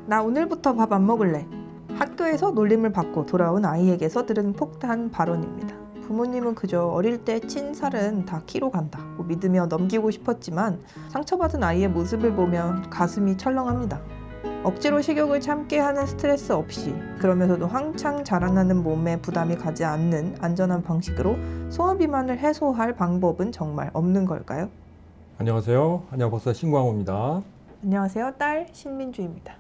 나 오늘부터 밥 안 먹을래. 학교에서 놀림을 받고 돌아온 아이에게서 들은 폭탄 발언입니다. 부모님은 그저 어릴 때 친 살은 다 키로 간다 고 믿으며 넘기고 싶었지만 상처받은 아이의 모습을 보면 가슴이 철렁합니다. 억지로 식욕을 참게 하는 스트레스 없이 그러면서도 한창 자라나는 몸에 부담이 가지 않는 안전한 방식으로 소화비만을 해소할 방법은 정말 없는 걸까요? 안녕하세요. 한의학박사 신광호입니다. 안녕하세요. 딸 신민주입니다.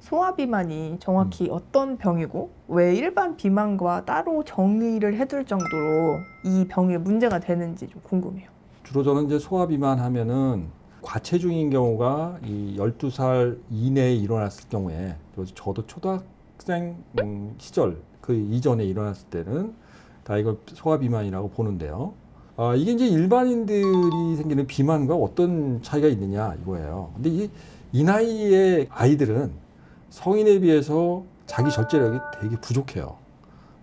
소화비만이 정확히 어떤 병이고 왜 일반 비만과 따로 정의를 해둘 정도로 이 병에 문제가 되는지 좀 궁금해요. 주로 저는 이제 소화비만 하면은 과체중인 경우가 이 12살 이내에 일어났을 경우에, 저도 초등학생 시절 그 이전에 일어났을 때는 다 이걸 소화비만이라고 보는데요. 이게 이제 일반인들이 생기는 비만과 어떤 차이가 있느냐 이거예요. 근데 이 나이의 아이들은 성인에 비해서 자기 절제력이 되게 부족해요.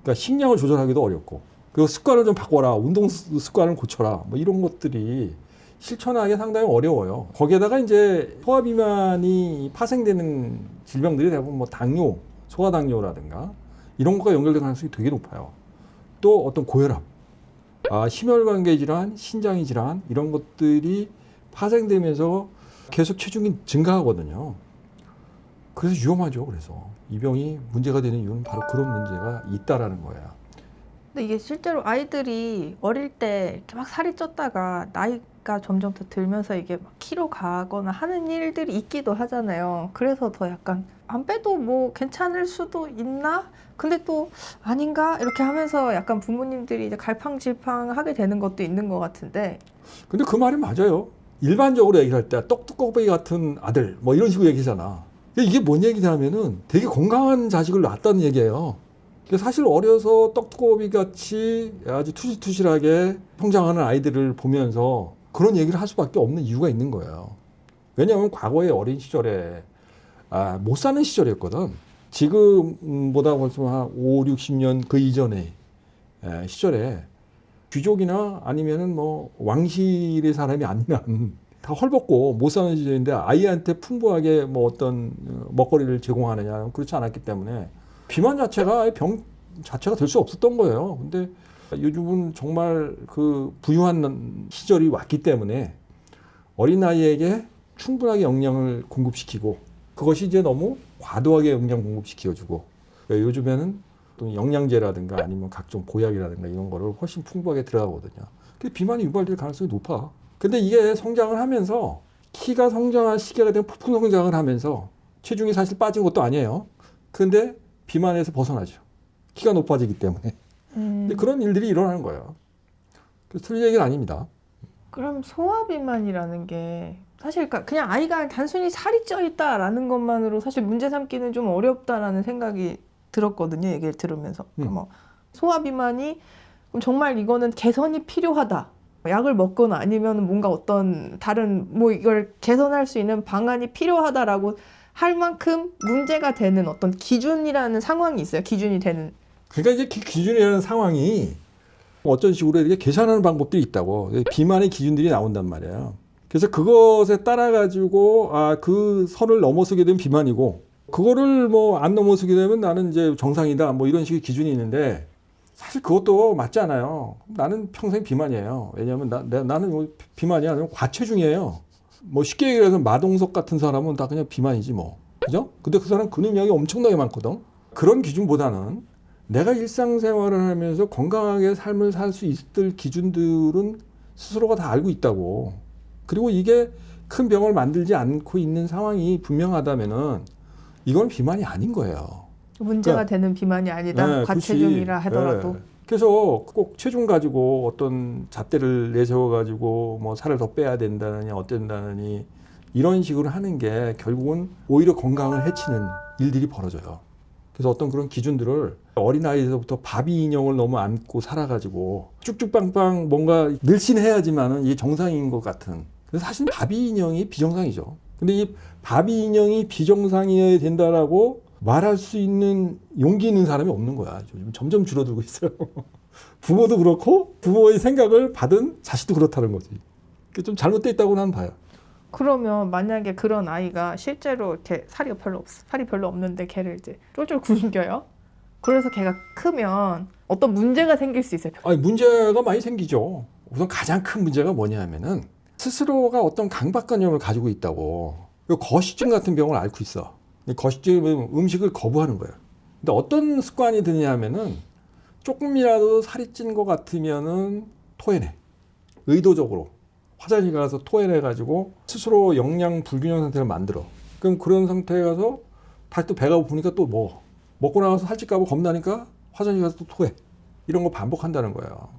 그러니까 식량을 조절하기도 어렵고, 그리고 습관을 좀 바꿔라, 운동 습관을 고쳐라, 뭐 이런 것들이 실천하기 상당히 어려워요. 거기에다가 이제 소화비만이 파생되는 질병들이 대부분 뭐 당뇨, 소아당뇨라든가 이런 것과 연결될 가능성이 되게 높아요. 또 어떤 고혈압, 심혈관계 질환, 신장 질환 이런 것들이 파생되면서 계속 체중이 증가하거든요. 그래서 위험하죠. 그래서 이 병이 문제가 되는 이유는 바로 그런 문제가 있다라는 거예요. 근데 이게 실제로 아이들이 어릴 때 이렇게 막 살이 쪘다가 나이가 점점 더 들면서 이게 막 키로 가거나 하는 일들이 있기도 하잖아요. 그래서 더 약간 안 빼도 뭐 괜찮을 수도 있나? 근데 또 아닌가? 이렇게 하면서 약간 부모님들이 이제 갈팡질팡하게 되는 것도 있는 것 같은데. 근데 그 말이 맞아요. 일반적으로 얘기할 때 떡두꺼비 같은 아들 뭐 이런 식으로 얘기잖아. 이게 뭔 얘기냐면은 되게 건강한 자식을 낳았다는 얘기예요. 사실 어려서 떡두꺼비 같이 아주 투실투실하게 성장하는 아이들을 보면서 그런 얘기를 할 수밖에 없는 이유가 있는 거예요. 왜냐하면 과거의 어린 시절에 못 사는 시절이었거든. 지금보다 벌써 한 5, 60년 그 이전의 시절에 귀족이나 아니면은 뭐 왕실의 사람이 아니면 다 헐벗고 못 사는 시절인데 아이한테 풍부하게 뭐 어떤 먹거리를 제공하느냐, 그렇지 않았기 때문에 비만 자체가 병 자체가 될 수 없었던 거예요. 근데 요즘은 정말 그 부유한 시절이 왔기 때문에 어린 아이에게 충분하게 영양을 공급시키고, 그것이 이제 너무 과도하게 영양 공급시켜주고, 요즘에는 또 영양제라든가 아니면 각종 보약이라든가 이런 거를 훨씬 풍부하게 들어가거든요. 그래서 비만이 유발될 가능성이 높아. 근데 이게 성장을 하면서 키가 성장한 시기가 되면 폭풍 성장을 하면서 체중이 사실 빠진 것도 아니에요. 근데 비만에서 벗어나죠. 키가 높아지기 때문에. 근데 그런 일들이 일어나는 거예요. 그래서 틀린 얘기는 아닙니다. 그럼 소화비만이라는 게 사실 그냥 아이가 단순히 살이 쪄 있다라는 것만으로 사실 문제 삼기는 좀 어렵다라는 생각이 들었거든요. 얘기를 들으면서. 뭐 소화비만이 그럼 정말 이거는 개선이 필요하다. 약을 먹거나 아니면 뭔가 어떤 다른 뭐 이걸 개선할 수 있는 방안이 필요하다라고 할 만큼 문제가 되는 어떤 기준이라는 상황이 있어요. 기준이 되는. 그러니까 이제 기준이라는 상황이 어떤 식으로 이렇게 계산하는 방법들이 있다고. 비만의 기준들이 나온단 말이에요. 그래서 그것에 따라 가지고 그 선을 넘어서게 되면 비만이고, 그거를 뭐 안 넘어서게 되면 나는 이제 정상이다, 뭐 이런 식의 기준이 있는데, 사실 그것도 맞지 않아요. 나는 평생 비만이에요. 왜냐하면 나는 뭐 비만이 아니라 과체중이에요. 뭐 쉽게 얘기해서 마동석 같은 사람은 다 그냥 비만이지 뭐. 그죠? 근데 그 사람 근육량이 엄청나게 많거든. 그런 기준보다는 내가 일상생활을 하면서 건강하게 삶을 살 수 있을 기준들은 스스로가 다 알고 있다고. 그리고 이게 큰 병을 만들지 않고 있는 상황이 분명하다면은 이건 비만이 아닌 거예요. 문제가 되는 비만이 아니다. 네, 과체중이라 그렇지. 하더라도. 네. 그래서 꼭 체중 가지고 어떤 잣대를 내세워 가지고 뭐 살을 더 빼야 된다느니 어쩐다느니 이런 식으로 하는 게 결국은 오히려 건강을 해치는 일들이 벌어져요. 그래서 어떤 그런 기준들을 어린아이에서부터 바비 인형을 너무 안고 살아가지고 쭉쭉빵빵 뭔가 늘씬해야지만은 이게 정상인 것 같은. 그래서 사실 바비 인형이 비정상이죠. 근데 이 바비 인형이 비정상이어야 된다라고 말할 수 있는 용기 있는 사람이 없는 거야. 요즘 점점 줄어들고 있어요. 부모도 그렇고 부모의 생각을 받은 자식도 그렇다는 거지. 좀 잘못돼 있다고 나는 봐요. 그러면 만약에 그런 아이가 실제로 이렇게 살이 별로 없는데 걔를 이제 쫄쫄 굶겨요. 그래서 걔가 크면 어떤 문제가 생길 수 있어요. 아니, 문제가 많이 생기죠. 우선 가장 큰 문제가 뭐냐면은 스스로가 어떤 강박관념을 가지고 있다고. 거식증 같은 병을 앓고 있어. 거식증은 음식을 거부하는 거예요. 근데 어떤 습관이 드냐면은 조금이라도 살이 찐 것 같으면은 토해내. 의도적으로 화장실 가서 토해내가지고 스스로 영양 불균형 상태를 만들어. 그럼 그런 상태에 가서 다시 또 배가 고프니까 또 먹고 나가서 살찔까 봐 겁나니까 화장실 가서 또 토해. 이런 거 반복한다는 거예요.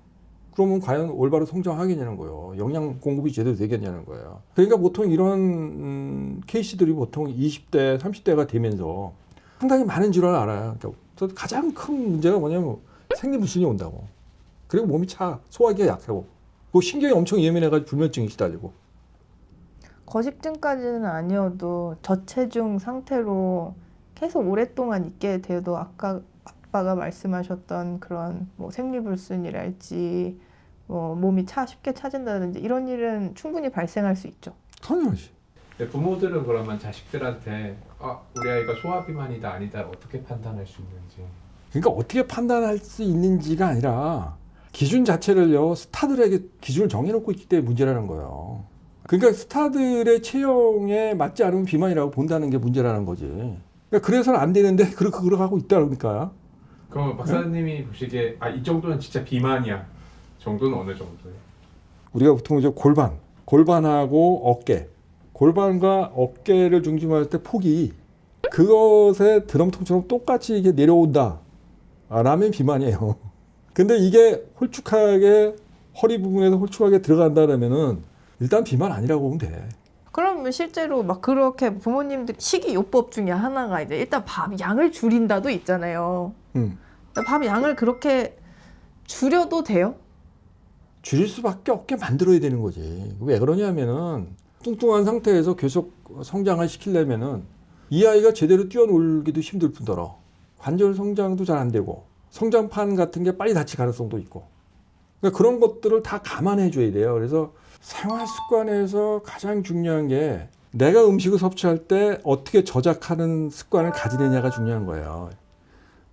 그러면 과연 올바로 성장하겠냐는 거예요. 영양 공급이 제대로 되겠냐는 거예요. 그러니까 보통 이런 케이스들이 보통 20대, 30대가 되면서 상당히 많은 질환을 알아요. 그러니까 가장 큰 문제가 뭐냐면 생리불순이 온다고. 그리고 몸이 차, 소화기가 약하고, 뭐 신경이 엄청 예민해가지고 불면증이 시달리고. 거식증까지는 아니어도 저체중 상태로 계속 오랫동안 있게 돼도 아빠가 말씀하셨던 그런 뭐 생리불순이랄지 뭐 몸이 쉽게 차진다든지 이런 일은 충분히 발생할 수 있죠. 당연하지. 부모들은 그러면 자식들한테 우리 아이가 소화비만이다 아니다 어떻게 판단할 수 있는지. 그러니까 어떻게 판단할 수 있는지가 아니라 기준 자체를요, 스타들에게 기준을 정해놓고 있기 때문에 문제라는 거예요. 그러니까 스타들의 체형에 맞지 않으면 비만이라고 본다는 게 문제라는 거지. 그러니까 그래서는 안 되는데 그렇게 하고 있다 그러니까. 그럼 박사님이 보시기에 이 정도는 진짜 비만이야 정도는 어느 정도예요? 우리가 보통 이제 골반하고 어깨, 골반과 어깨를 중심할 때 폭이 그것의 드럼통처럼 똑같이 이게 내려온다 라면 비만이에요. 근데 이게 홀쭉하게 허리 부분에서 홀쭉하게 들어간다면은 일단 비만 아니라고 보면 돼. 그러면 실제로 막 그렇게 부모님들 식이요법 중에 하나가 이제 일단 밥 양을 줄인다도 있잖아요. 밥 양을 그렇게 줄여도 돼요? 줄일 수밖에 없게 만들어야 되는 거지. 왜 그러냐면은 뚱뚱한 상태에서 계속 성장을 시키려면은 이 아이가 제대로 뛰어놀기도 힘들 뿐더러 관절 성장도 잘 안 되고 성장판 같은 게 빨리 다칠 가능성도 있고. 그러니까 그런 것들을 다 감안해 줘야 돼요. 그래서 생활 습관에서 가장 중요한 게 내가 음식을 섭취할 때 어떻게 저작하는 습관을 가지느냐가 중요한 거예요.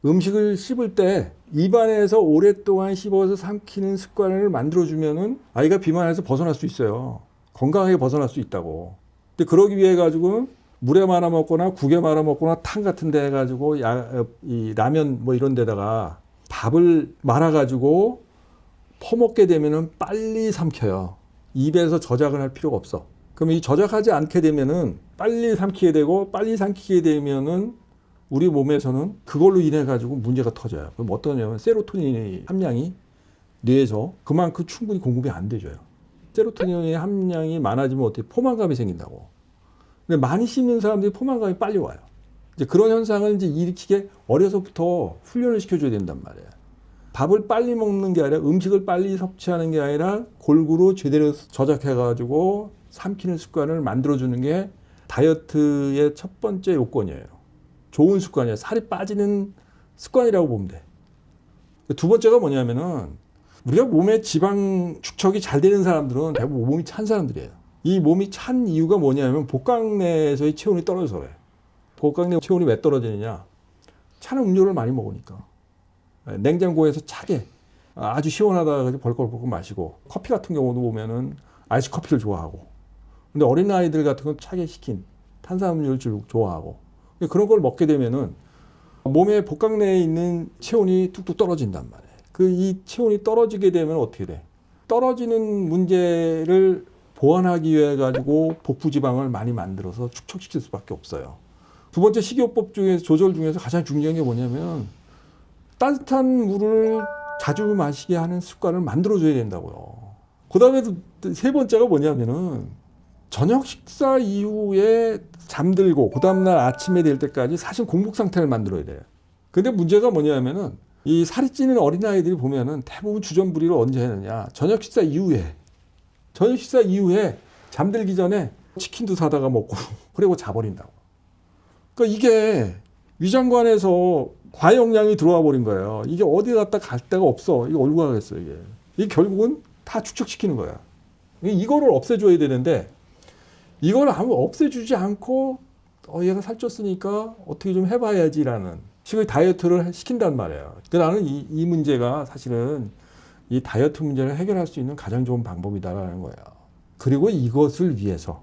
음식을 씹을 때 입안에서 오랫동안 씹어서 삼키는 습관을 만들어주면은 아이가 비만에서 벗어날 수 있어요. 건강하게 벗어날 수 있다고. 근데 그러기 위해 가지고 물에 말아 먹거나 국에 말아 먹거나 탕 같은 데 해가지고 이 라면 뭐 이런 데다가 밥을 말아 가지고 퍼먹게 되면은 빨리 삼켜요. 입에서 저작을 할 필요가 없어. 그럼 이 저작하지 않게 되면은 빨리 삼키게 되고 빨리 삼키게 되면은 우리 몸에서는 그걸로 인해 가지고 문제가 터져요. 그럼 어떠냐면 세로토닌의 함량이 뇌에서 그만큼 충분히 공급이 안 되줘요. 세로토닌의 함량이 많아지면 어떻게 포만감이 생긴다고. 근데 많이 씹는 사람들이 포만감이 빨리 와요. 이제 그런 현상을 이제 일으키게 어려서부터 훈련을 시켜줘야 된단 말이에요. 밥을 빨리 먹는 게 아니라 음식을 빨리 섭취하는 게 아니라 골고루 제대로 저작해가지고 삼키는 습관을 만들어주는 게 다이어트의 첫 번째 요건이에요. 좋은 습관이에요. 살이 빠지는 습관이라고 보면 돼. 두 번째가 뭐냐면은 우리가 몸에 지방 축적이 잘 되는 사람들은 대부분 몸이 찬 사람들이에요. 이 몸이 찬 이유가 뭐냐면 복강내에서의 체온이 떨어져서 그래요. 복강내 체온이 왜 떨어지느냐? 찬 음료를 많이 먹으니까. 냉장고에서 차게 아주 시원하다가 벌컥벌컥 마시고 커피 같은 경우도 보면은 아이스 커피를 좋아하고 근데 어린아이들 같은 건 차게 식힌 탄산음료를 좋아하고 그런 걸 먹게 되면은 몸의 복강내에 있는 체온이 뚝뚝 떨어진단 말이에요. 이 체온이 떨어지게 되면 어떻게 돼? 떨어지는 문제를 보완하기 위해 가지고 복부 지방을 많이 만들어서 축적시킬 수밖에 없어요. 두 번째 식이요법 중에서 조절 중에서 가장 중요한 게 뭐냐면 따뜻한 물을 자주 마시게 하는 습관을 만들어줘야 된다고요. 그 다음에 세 번째가 뭐냐면은 저녁 식사 이후에 잠들고 그 다음날 아침에 될 때까지 사실 공복 상태를 만들어야 돼요. 근데 문제가 뭐냐면은 이 살이 찌는 어린아이들이 보면은 대부분 주전부리를 언제 하느냐. 저녁 식사 이후에 잠들기 전에 치킨도 사다가 먹고 그리고 자버린다고. 그러니까 이게 위장관에서 과용량이 들어와 버린 거예요. 이게 어디 갔다 갈 데가 없어. 이게 어디로 가겠어 이게 결국은 다 축적시키는 거야. 이거를 없애줘야 되는데 이걸 아무 없애주지 않고 얘가 살쪘으니까 어떻게 좀 해봐야지라는 식의 다이어트를 시킨단 말이에요. 그러니까 나는 이 문제가 사실은 이 다이어트 문제를 해결할 수 있는 가장 좋은 방법이다라는 거예요. 그리고 이것을 위해서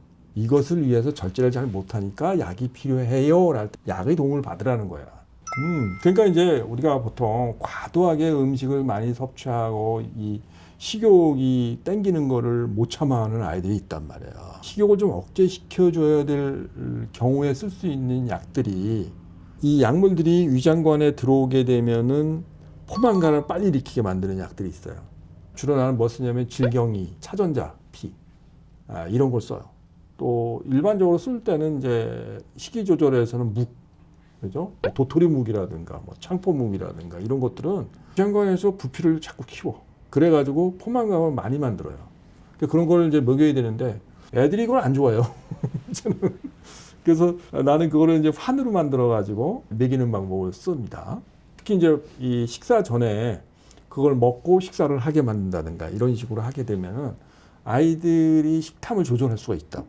절제를 잘 못하니까 약이 필요해요. 랄 때 약의 도움을 받으라는 거야. 그러니까 이제 우리가 보통 과도하게 음식을 많이 섭취하고 이 식욕이 땡기는 거를 못 참아하는 아이들이 있단 말이에요. 식욕을 좀 억제시켜줘야 될 경우에 쓸 수 있는 약들이 이 약물들이 위장관에 들어오게 되면은 포만감을 빨리 일으키게 만드는 약들이 있어요. 주로 나는 뭐 쓰냐면 질경이, 차전자, 피 이런 걸 써요. 또 일반적으로 쓸 때는 이제 식이 조절에서는 묵, 그죠? 도토리묵이라든가 뭐 창포묵이라든가 이런 것들은 위장관에서 부피를 자꾸 키워. 그래가지고 포만감을 많이 만들어요. 그런 걸 이제 먹여야 되는데 애들이 이걸 안 좋아해요. 그래서 나는 그거를 이제 환으로 만들어가지고 먹이는 방법을 씁니다. 특히 이제 이 식사 전에 그걸 먹고 식사를 하게 만든다든가 이런 식으로 하게 되면은 아이들이 식탐을 조절할 수가 있다고.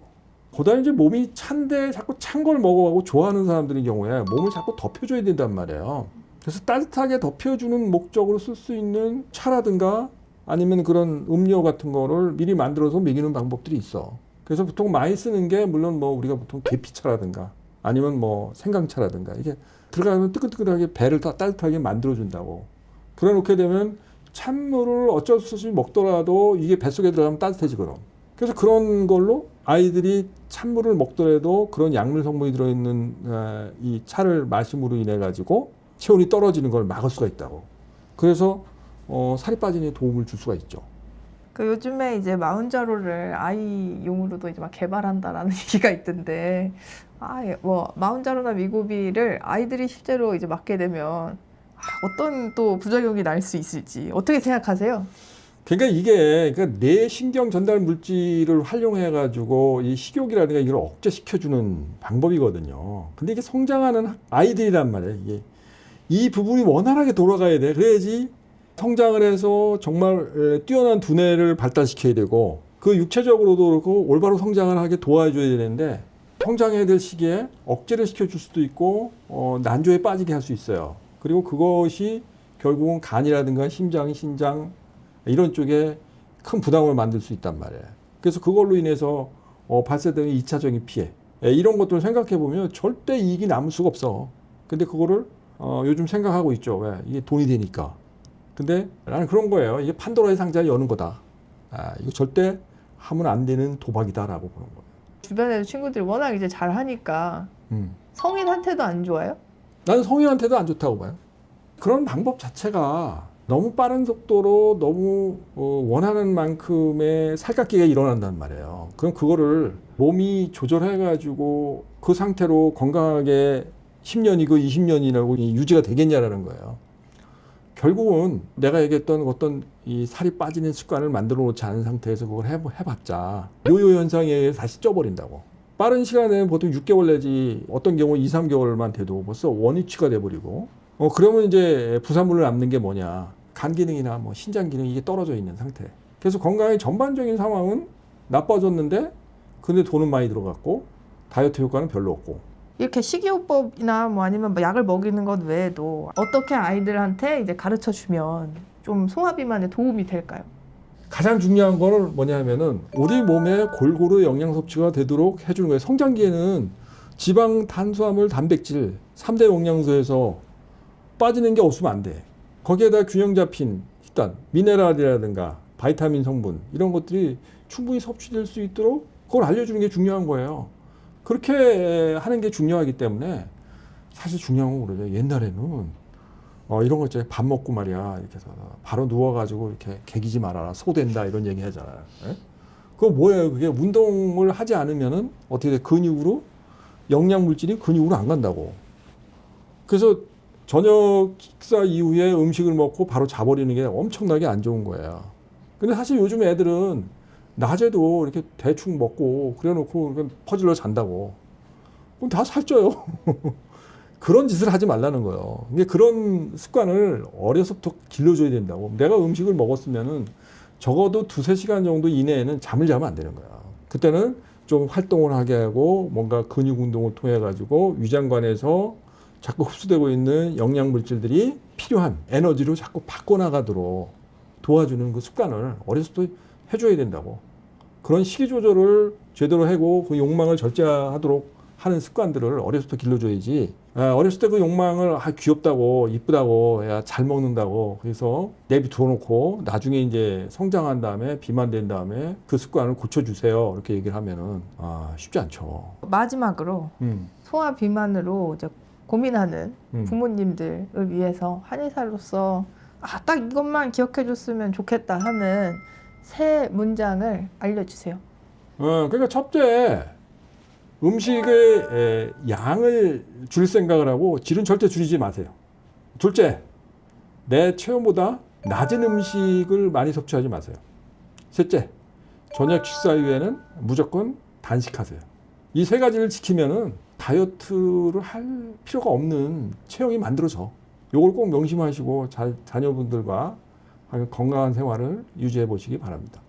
보다 이제 몸이 찬데 자꾸 찬 걸 먹어가고 좋아하는 사람들의 경우에 몸을 자꾸 덮여줘야 된단 말이에요. 그래서 따뜻하게 덮여주는 목적으로 쓸 수 있는 차라든가 아니면 그런 음료 같은 거를 미리 만들어서 먹이는 방법들이 있어. 그래서 보통 많이 쓰는 게 물론 뭐 우리가 보통 계피차라든가 아니면 뭐 생강차라든가 이게 들어가면 뜨끈뜨끈하게 배를 다 따뜻하게 만들어준다고. 그래 놓게 되면 찬물을 어쩔 수 없이 먹더라도 이게 뱃속에 들어가면 따뜻해지거든. 그래서 그런 걸로 아이들이 찬물을 먹더라도 그런 약물 성분이 들어있는 이 차를 마심으로 인해 가지고 체온이 떨어지는 걸 막을 수가 있다고. 그래서 살이 빠지는 데 도움을 줄 수가 있죠. 그 요즘에 이제 마운자로를 아이용으로도 이제 막 개발한다라는 얘기가 있던데, 뭐 마운자로나 미고비를 아이들이 실제로 이제 맞게 되면 어떤 또 부작용이 날 수 있을지 어떻게 생각하세요? 그러니까 그러니까 뇌 신경 전달 물질을 활용해 가지고 이 식욕이라든가 이걸 억제시켜주는 방법이거든요. 근데 이게 성장하는 아이들이란 말이에요. 이 부분이 원활하게 돌아가야 돼. 그래야지 성장을 해서 정말 뛰어난 두뇌를 발달시켜야 되고 그 육체적으로도 그렇고 올바로 성장을 하게 도와줘야 되는데 성장해야 될 시기에 억제를 시켜줄 수도 있고 난조에 빠지게 할 수 있어요. 그리고 그것이 결국은 간이라든가 심장, 신장 이런 쪽에 큰 부담을 만들 수 있단 말이에요. 그래서 그걸로 인해서 발생되는 2차적인 피해 이런 것들을 생각해 보면 절대 이익이 남을 수가 없어. 근데 그거를 요즘 생각하고 있죠. 왜? 이게 돈이 되니까. 근데 나는 그런 거예요. 이게 판도라의 상자를 여는 거다. 이거 절대 하면 안 되는 도박이다라고 보는 거예요. 주변에 친구들이 워낙 이제 잘 하니까 성인한테도 안 좋아요? 나는 성인한테도 안 좋다고 봐요. 그런 방법 자체가 너무 빠른 속도로 너무 원하는 만큼의 살갗기가 일어난단 말이에요. 그럼 그거를 몸이 조절해가지고 그 상태로 건강하게 10년이고 20년이라고 유지가 되겠냐라는 거예요. 결국은 내가 얘기했던 어떤 이 살이 빠지는 습관을 만들어 놓지 않은 상태에서 그걸 해봤자 요요 현상에 의해 다시 쪄버린다고. 빠른 시간에는 보통 6개월 내지 어떤 경우 2, 3개월만 돼도 벌써 원위치가 돼버리고 그러면 이제 부산물을 남는 게 뭐냐. 간 기능이나 뭐 신장 기능이 이게 떨어져 있는 상태. 그래서 건강의 전반적인 상황은 나빠졌는데 근데 돈은 많이 들어갔고 다이어트 효과는 별로 없고. 이렇게 식이요법이나 뭐 아니면 뭐 약을 먹이는 것 외에도 어떻게 아이들한테 이제 가르쳐 주면 좀 소화비만에 도움이 될까요? 가장 중요한 거는 뭐냐면은 우리 몸에 골고루 영양 섭취가 되도록 해주는 거예요. 성장기에는 지방, 탄수화물, 단백질 3대 영양소에서 빠지는 게 없으면 안 돼. 거기에다 균형 잡힌 식단, 미네랄이라든가 바이타민 성분 이런 것들이 충분히 섭취될 수 있도록 그걸 알려주는 게 중요한 거예요. 그렇게 하는 게 중요하기 때문에 사실 중요한 건 그러죠. 옛날에는 이런 거 있잖아요. 밥 먹고 말이야 이렇게 해서 바로 누워가지고 이렇게 개기지 말아라 소된다 이런 얘기 하잖아요. 예? 그거 뭐예요? 그게 운동을 하지 않으면은 어떻게 돼? 근육으로 영양 물질이 근육으로 안 간다고. 그래서 저녁 식사 이후에 음식을 먹고 바로 자버리는 게 엄청나게 안 좋은 거예요. 근데 사실 요즘 애들은 낮에도 이렇게 대충 먹고 그래 놓고 퍼질러 잔다고. 그럼 다 살쪄요. 그런 짓을 하지 말라는 거예요. 근데 그런 습관을 어려서부터 길러줘야 된다고. 내가 음식을 먹었으면은 적어도 2-3시간 정도 이내에는 잠을 자면 안 되는 거야. 그때는 좀 활동을 하게 하고 뭔가 근육 운동을 통해 가지고 위장관에서 자꾸 흡수되고 있는 영양 물질들이 필요한 에너지로 자꾸 바꿔나가도록 도와주는 그 습관을 어렸을 때 해줘야 된다고. 그런 식이 조절을 제대로 하고 그 욕망을 절제하도록 하는 습관들을 어렸을 때 길러줘야지. 어렸을 때 그 욕망을 귀엽다고 이쁘다고 잘 먹는다고 그래서 내비두어 놓고 나중에 이제 성장한 다음에 비만된 다음에 그 습관을 고쳐주세요 이렇게 얘기를 하면은 쉽지 않죠. 마지막으로 소화 비만으로 이제 고민하는 부모님들을 위해서 한의사로서 딱 이것만 기억해 줬으면 좋겠다 하는 세 문장을 알려주세요. 그러니까 첫째, 음식의 양을 줄 생각을 하고 질은 절대 줄이지 마세요. 둘째, 내 체온보다 낮은 음식을 많이 섭취하지 마세요. 셋째, 저녁 식사 이후에는 무조건 단식하세요. 이 세 가지를 지키면은 다이어트를 할 필요가 없는 체형이 만들어져. 이걸 꼭 명심하시고 자녀분들과 건강한 생활을 유지해 보시기 바랍니다.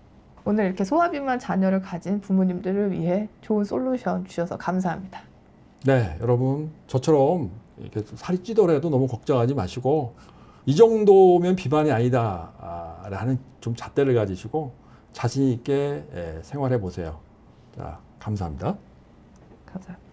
오늘 이렇게 소화비만 자녀를 가진 부모님들을 위해 좋은 솔루션 주셔서 감사합니다. 네, 여러분 저처럼 이렇게 살이 찌더라도 너무 걱정하지 마시고 이 정도면 비만이 아니다라는 좀 잣대를 가지시고 자신 있게 생활해 보세요. 자, 감사합니다. 감사합니다.